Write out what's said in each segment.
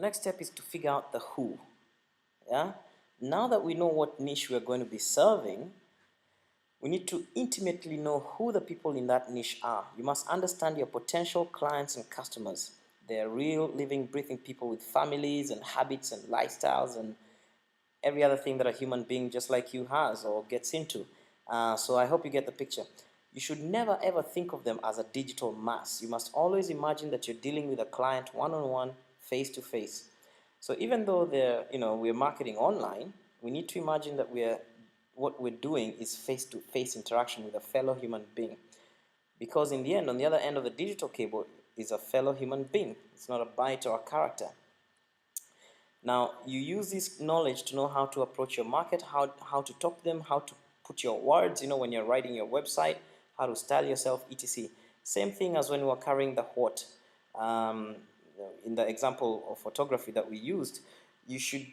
next step is to figure out the who. Yeah. Now that we know what niche we're going to be serving, we need to intimately know who the people in that niche are. You must understand your potential clients and customers. They're real, living, breathing people with families and habits and lifestyles and every other thing that a human being just like you has or gets into. So I hope you get the picture. You should never ever think of them as a digital mass. You must always imagine that you're dealing with a client one-on-one, face-to-face. So even though we're marketing online, we need to imagine that what we're doing is face-to-face interaction with a fellow human being. Because in the end, on the other end of the digital cable is a fellow human being. It's not a byte or a character. Now, you use this knowledge to know how to approach your market, how to talk to them, how to put your words, when you're writing your website, how to style yourself, etc. Same thing as when we were carrying the what. In the example of photography that we used, you should,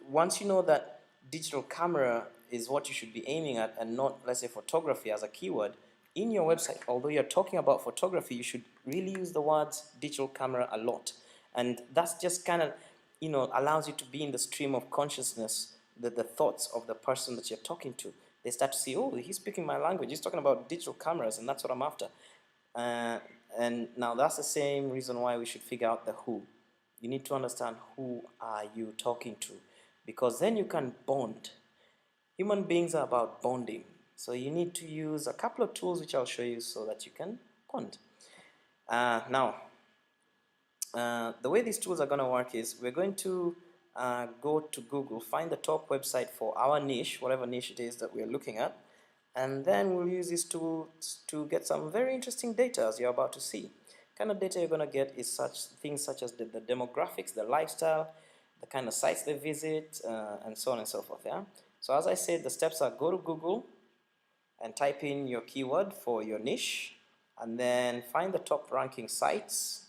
once you know that digital camera is what you should be aiming at and not, let's say, photography as a keyword, in your website, although you're talking about photography, you should really use the words digital camera a lot. And that's just kind of, allows you to be in the stream of consciousness, the thoughts of the person that you're talking to. They start to see, oh, he's speaking my language. He's talking about digital cameras, and that's what I'm after. And now that's the same reason why we should figure out the who. You need to understand who are you talking to, because then you can bond. Human beings are about bonding. So you need to use a couple of tools which I'll show you so that you can bond. Now, the way these tools are going to work is we're going to go to Google, find the top website for our niche, whatever niche it is that we're looking at, and then we'll use these tools to get some very interesting data, as you're about to see. The kind of data you're going to get is things such as the demographics, the lifestyle, the kind of sites they visit, and so on and so forth. Yeah. So as I said, the steps are go to Google and type in your keyword for your niche, and then find the top ranking sites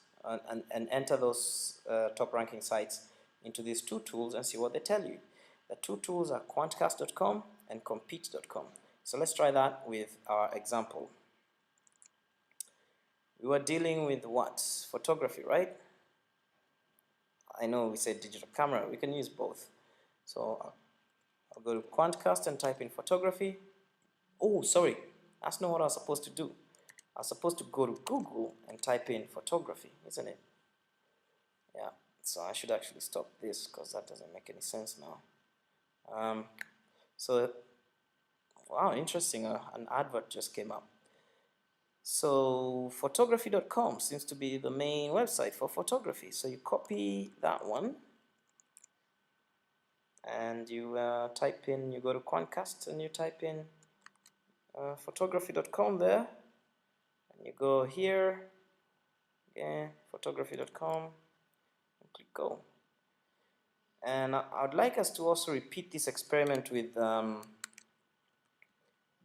and enter those top ranking sites into these two tools and see what they tell you. The two tools are quantcast.com and compete.com. So let's try that with our example. We were dealing with what? Photography, right? I know we said digital camera. We can use both. So I'll go to Quantcast and type in photography. Oh, sorry. That's not what I was supposed to do. I was supposed to go to Google and type in photography, isn't it? Yeah. So I should actually stop this because that doesn't make any sense now. So, wow, interesting. An advert just came up. So photography.com seems to be the main website for photography. So you copy that one and you type in, you go to Quantcast and you type in photography.com there, and you go here, again, photography.com, and click go. And I would like us to also repeat this experiment with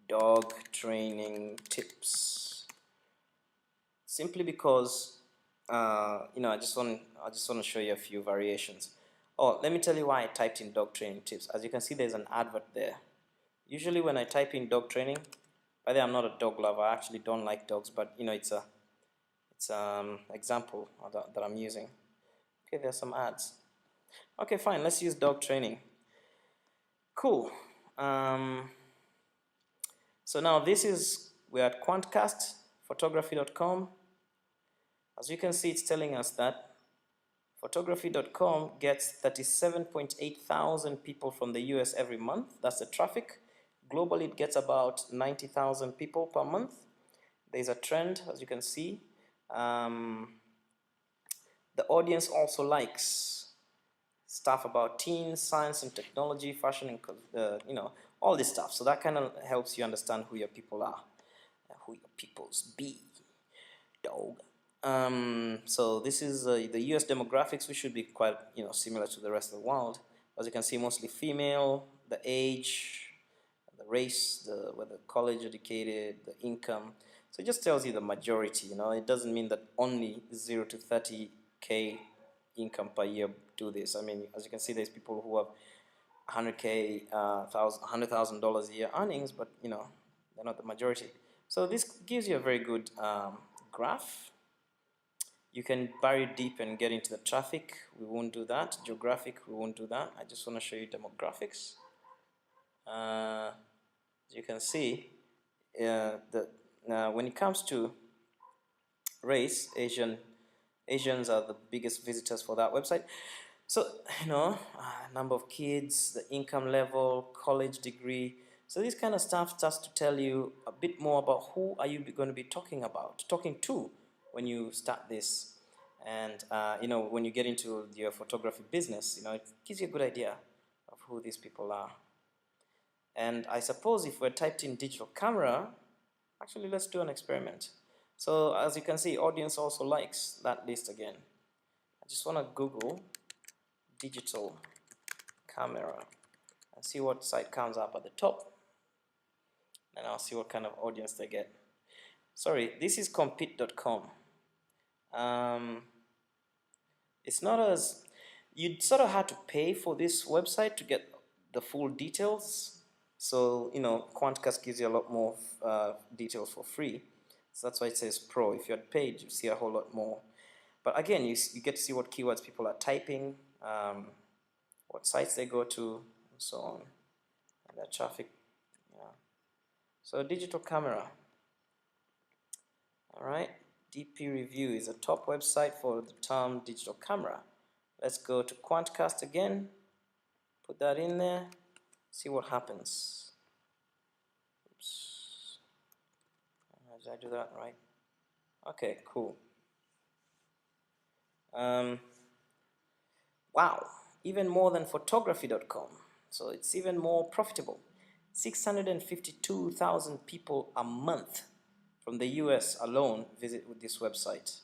dog training tips, simply because I just want to show you a few variations. Oh, let me tell you why I typed in dog training tips. As you can see, there's an advert there. Usually when I type in dog training, by the way, I'm not a dog lover. I actually don't like dogs, but it's example that I'm using. Okay, there's some ads. Okay, fine. Let's use dog training. Cool. So now we're at Quantcast, photography.com. As you can see, it's telling us that photography.com gets 37.8 thousand people from the US every month. That's the traffic. Globally, it gets about 90,000 people per month. There's a trend, as you can see. The audience also likes stuff about teens, science and technology, fashion, and all this stuff. So that kind of helps you understand who your people are, who your peoples be, dog. So this is the US demographics, which should be quite similar to the rest of the world. As you can see, mostly female, the age, the race, whether college educated, the income. So it just tells you the majority. It doesn't mean that only 0 to 30K income per year do this. I mean, as you can see, there's people who have 100K, $100,000 a year earnings, but they're not the majority. So this gives you a very good graph. You can bury deep and get into the traffic. We won't do that. Geographic, we won't do that. I just want to show you demographics. As you can see, when it comes to race, Asians are the biggest visitors for that website. So, number of kids, the income level, college degree. So this kind of stuff starts to tell you a bit more about who are you going to be talking to when you start this. And, when you get into your photography business, it gives you a good idea of who these people are. And I suppose if we're typed in digital camera, actually let's do an experiment. So as you can see, audience also likes that list again. I just want to Google digital camera and see what site comes up at the top, and I'll see what kind of audience they get. Sorry, this is compete.com. It's not as, you'd sort of had to pay for this website to get the full details. So, Quantcast gives you a lot more details for free. So that's why it says Pro. If you had paid, you see a whole lot more. But again, you get to see what keywords people are typing, what sites they go to, and so on, and their traffic. Yeah. So digital camera. All right. DP Review is a top website for the term digital camera. Let's go to Quantcast again. Put that in there. See what happens. Oops. Did I do that right? Okay, cool. Wow, even more than photography.com. So it's even more profitable. 652,000 people a month from the US alone visit with this website.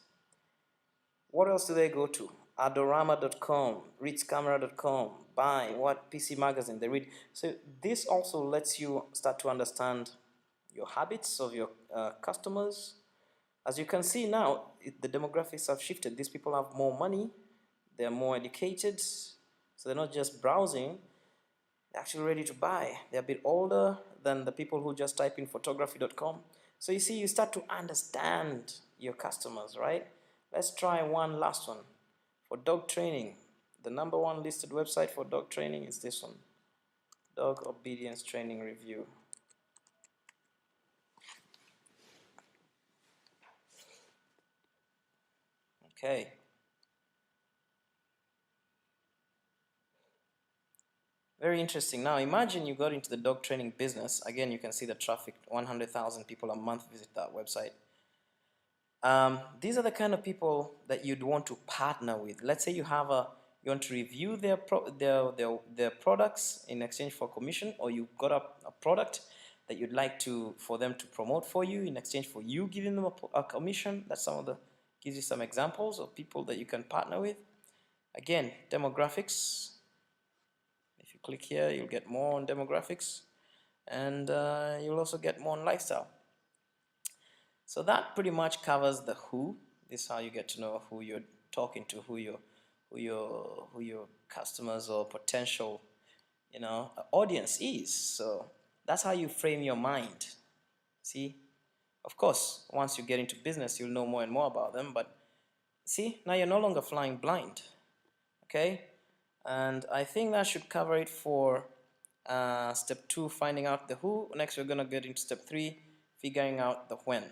What else do they go to? Adorama.com, ritzcamera.com, buy what PC Magazine they read. So this also lets you start to understand your habits of your customers. As you can see now, the demographics have shifted. These people have more money, they're more educated, so they're not just browsing, they're actually ready to buy. They're a bit older than the people who just type in photography.com. So you see, you start to understand your customers, right? Let's try one last one. For dog training, the number one listed website for dog training is this one, Dog Obedience Training Review. Okay. Very interesting. Now imagine you got into the dog training business. Again, you can see the traffic, 100,000 people a month visit that website. These are the kind of people that you'd want to partner with. Let's say you want to review their products in exchange for commission, or you've got a product that you'd like for them to promote for you in exchange for you giving them a commission. That's gives you some examples of people that you can partner with. Again, demographics. If you click here, you'll get more on demographics, and you'll also get more on lifestyle. So that pretty much covers the who. This is how you get to know who you're talking to, who your customers or potential, audience is. So that's how you frame your mind. See, of course, once you get into business, you'll know more and more about them. But see, now you're no longer flying blind. Okay, and I think that should cover it for step 2, finding out the who. Next, we're gonna get into step 3, figuring out the when.